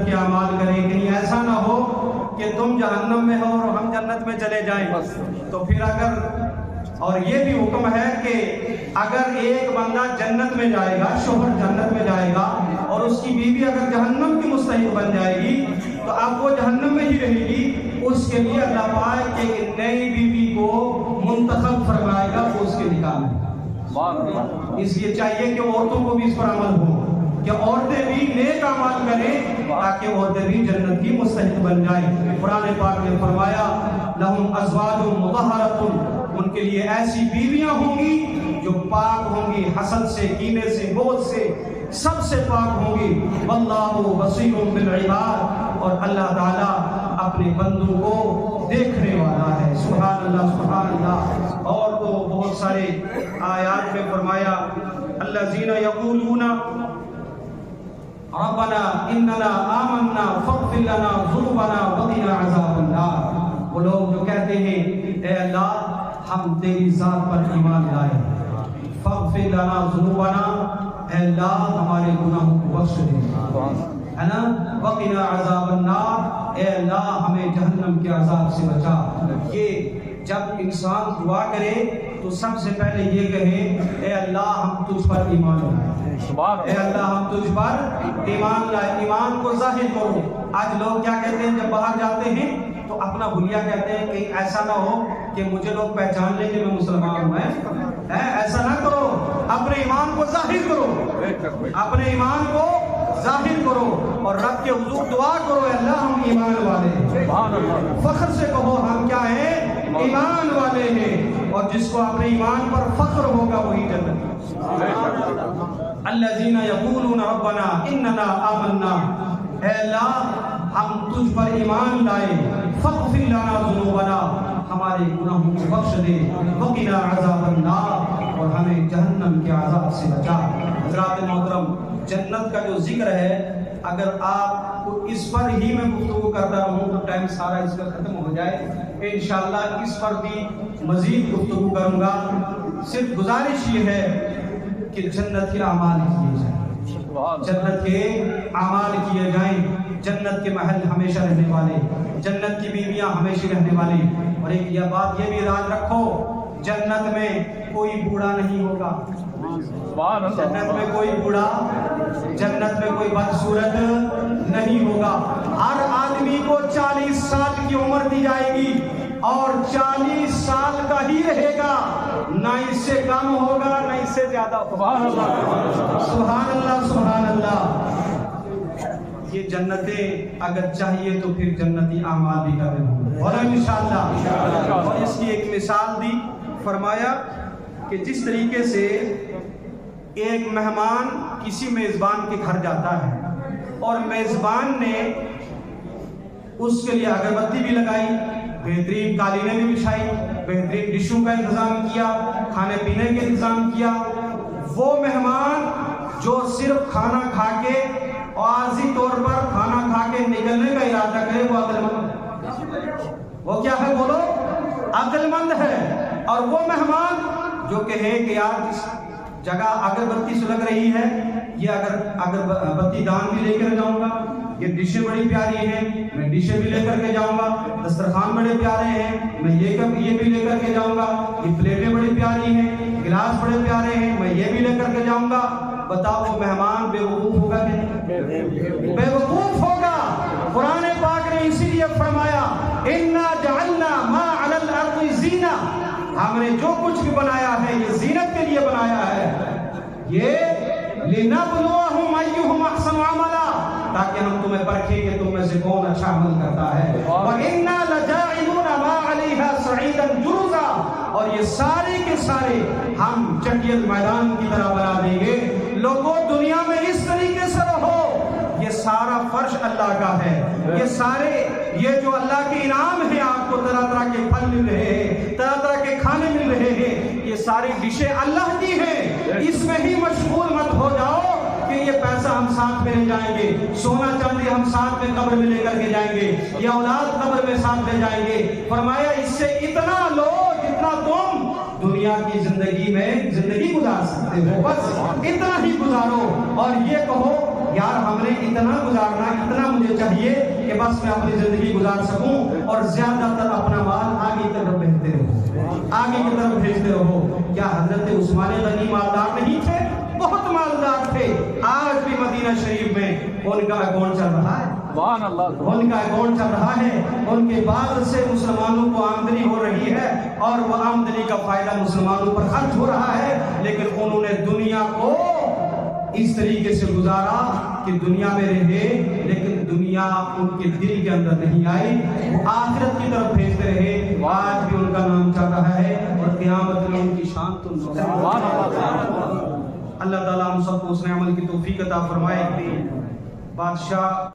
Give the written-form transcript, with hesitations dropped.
جنت کے اعمال کریں. کہیں ایسا نہ ہو کہ تم جہنم میں ہو اور ہم جنت میں چلے جائیں. تو پھر اور یہ بھی حکم ہے کہ اگر ایک بندہ جنت میں جائے گا, شوہر جنت میں جائے گا, اور اس کی بیوی اگر جہنم کی مستحق بن جائے گی تو اب وہ جہنم میں ہی رہے گی. اس کے لیے اللہ پاک ایک نئی بیوی کو منتخب فرمائے گا وہ اس کے نکاح میں. اس لیے چاہیے کہ عورتوں کو بھی اس پر عمل ہو کہ عورتیں بھی نیک اعمال کریں تاکہ عورتیں بھی جنت کی مستحق بن جائیں. قرآن پاک نے فرمایا لہم ازواج مطہرۃ, ان کے لیے ایسی بیویاں ہوں گی جو پاک ہوں گی, حسد سے, کینے سے, بغض سے, سب سے پاک ہوں گی. واللہ بصیر بالعباد, اور اللہ تعالیٰ اپنے بندوں کو دیکھنے والا ہے. سبحان اللہ سبحان اللہ. اور تو بہت سارے آیات میں فرمایا الذین یقولون ربنا اننا آمنا فاغفر لنا ذنوبنا وقنا عذاب النار. وہ لوگ جو کہتے ہیں اے اللہ ہم تیری ذات پر ایمان لائے, فاغفر لنا ذنوبنا, اے اللہ ہمارے گناہوں کو بخش دے, ہے نا, وقنا عذاب النار, اے اللہ ہمیں جہنم کے عذاب سے بچا. یہ جب انسان دعا کرے تو سب سے پہلے یہ کہے اے اللہ ہم تجھ پر ایمان لائے, اے اللہ ہم تجھ پر ایمان لائے. ایمان کو ظاہر کرو. آج لوگ کیا کہتے ہیں جب باہر جاتے ہیں تو اپنا بھولیا کہتے ہیں کہیں ایسا نہ ہو کہ مجھے لوگ پہچان لیں کہ میں مسلمان ہوں. ایسا نہ کرو, اپنے ایمان کو ظاہر کرو, اپنے ایمان کو ظاہر کرو اور رب کے حضور دعا کرو اے اللہ ہم ایمان والے ہیں. فخر سے کہو ہم کیا ہیں, ایمان والے ہیں. اور جس کو اپنے ایمان پر فخر ہوگا وہی جنت. الذین یقولون ربنا اننا آمنا, اے اللہ ہم تجھ پر ایمان لائے, فاغفر لنا ذنوبنا, ہمارے گناہوں کو بخش دے, وقنا عذاب النار, اور ہمیں جہنم کے عذاب سے بچا. حضرات محترم, جنت کا جو ذکر ہے اگر آپ کو اس پر ہی میں گفتگو کرتا رہوں تو ٹائم سارا اس کا ختم ہو جائے. انشاءاللہ اس پر بھی مزید گفتگو کروں گا. صرف گزارش یہ ہے کہ جنت کے اعمال کیے جائیں, جنت کے اعمال کیے جائیں. جنت کے محل ہمیشہ رہنے والے, جنت کی بیویاں ہمیشہ رہنے والی. اور ایک یہ بات یہ بھی یاد رکھو, جنت میں کوئی بوڑھا نہیں ہوگا, جنت میں کوئی بوڑھا, جنت میں کوئی بدصورت نہیں ہوگا. ہر آدمی کو 40 سال کی عمر دی جائے گی اور 40 سال کا ہی رہے گا, نہ اس سے کم ہوگا نہ اس سے زیادہ ہوگا. سبحان اللہ سبحان اللہ. یہ جنتیں اگر چاہیے تو پھر جنتی اعمال بھی کرنے ہوں اور انشاءاللہ. اور اس کی ایک مثال دی, فرمایا کہ جس طریقے سے ایک مہمان کسی میزبان کے گھر جاتا ہے اور میزبان نے اس کے لیے اگربتی بھی لگائی, بہترین قالینیں بھی بچھائی, بہترین ڈشوں کا انتظام کیا, کھانے پینے کا انتظام کیا, وہ مہمان جو صرف کھانا کھا کے عارضی طور پر کھانا کھا کے نکلنے کا ارادہ کرے وہ عقل مند, وہ کیا ہے بولو, عقل مند ہے. اور وہ مہمان جو کہے کہ یار جس جگہ اگربتی سلگ رہی ہے یہ اگربتی دان بھی لے کر جاؤں گا, یہ ڈشیں بڑی پیاری ہیں میں ڈشیں بھی لے کر کے جاؤں گا, دسترخوان بڑے پیارے ہیں میں یہ بھی لے کر کے جاؤں گا, یہ پلیٹیں بڑی پیاری ہیں, گلاس بڑے پیارے ہیں میں یہ بھی لے کر کے جاؤں گا. بتاؤ وہ مہمان بے وقوف ہوگا کہ نہیں؟ بے وقوف ہوگا. قرآن پاک نے اسی لیے فرمایا اِنَّا جَعَلْنَا مَا عَلَى الْأَرْضِ زِينَةً, ہم نے جو کچھ بھی بنایا ہے یہ زینت کے لیے بنایا ہے, یہ لِنَبْلُوَهُمْ أَيُّهُمْ أَحْسَنُ عَمَلًا, تاکہ ہم تمہیں پرکھیں کہ تم میں سے کون اچھا عمل کرتا ہے. وَإِنَّا لَجَاعِلُونَ مَا عَلَيْهَا صَعِيدًا جُرُزًا, اور یہ سارے کے سارے ہم چٹیل میدان کی طرح بنا دیں گے. لوگوں دنیا میں اس طریقے سے رہو, یہ سارا فرش اللہ کا ہے, یہ سارے یہ جو اللہ کے انعام ہیں آپ کو, طرح طرح کے پھل مل رہے ہیں, طرح طرح کے کھانے مل رہے ہیں, یہ ساری ڈشیں اللہ کی ہیں. اس میں ہی مشغول مت ہو جاؤ کہ یہ پیسہ ہم ساتھ میں لے جائیں گے, سونا چاندی ہم ساتھ میں قبر میں لے کر کے جائیں گے, یا اولاد قبر میں ساتھ لے جائیں گے. فرمایا اس سے اتنا لو جتنا تم دنیا کی زندگی میں زندگی گزار سکتے ہو, بس اتنا ہی گزارو. اور یہ کہو یار ہم نے اتنا گزارنا, اتنا مجھے چاہیے کہ بس میں اپنی زندگی گزار سکوں اور زیادہ تر اپنا مال آگے کی طرف بھیجتے رہو، آگے کی طرف بھیجتے رہو۔ کیا حضرت عثمان غنی مالدار نہیں تھے؟ بہت مالدار تھے۔ آج بھی مدینہ شریف میں ان کا اکاؤنٹ چل رہا ہے، ان کا اکاؤنٹ چل رہا ہے، ان کے بعد سے مسلمانوں کو آمدنی ہو رہی ہے اور وہ آمدنی کا فائدہ مسلمانوں پر خرچ ہو رہا ہے، لیکن انہوں نے دنیا کو اس طریقے سے گزارا کہ دنیا میں رہے لیکن دنیا ان کے دل کے اندر نہیں آئی، وہ آخرت کی طرف بھیجتے رہے۔ آج بھی ان کا نام چل رہا ہے اور قیامت میں ان کی شان تو اللہ تعالیٰ ہم سب کو اس نے عمل کی توفیق عطا فرمائے۔ بادشاہ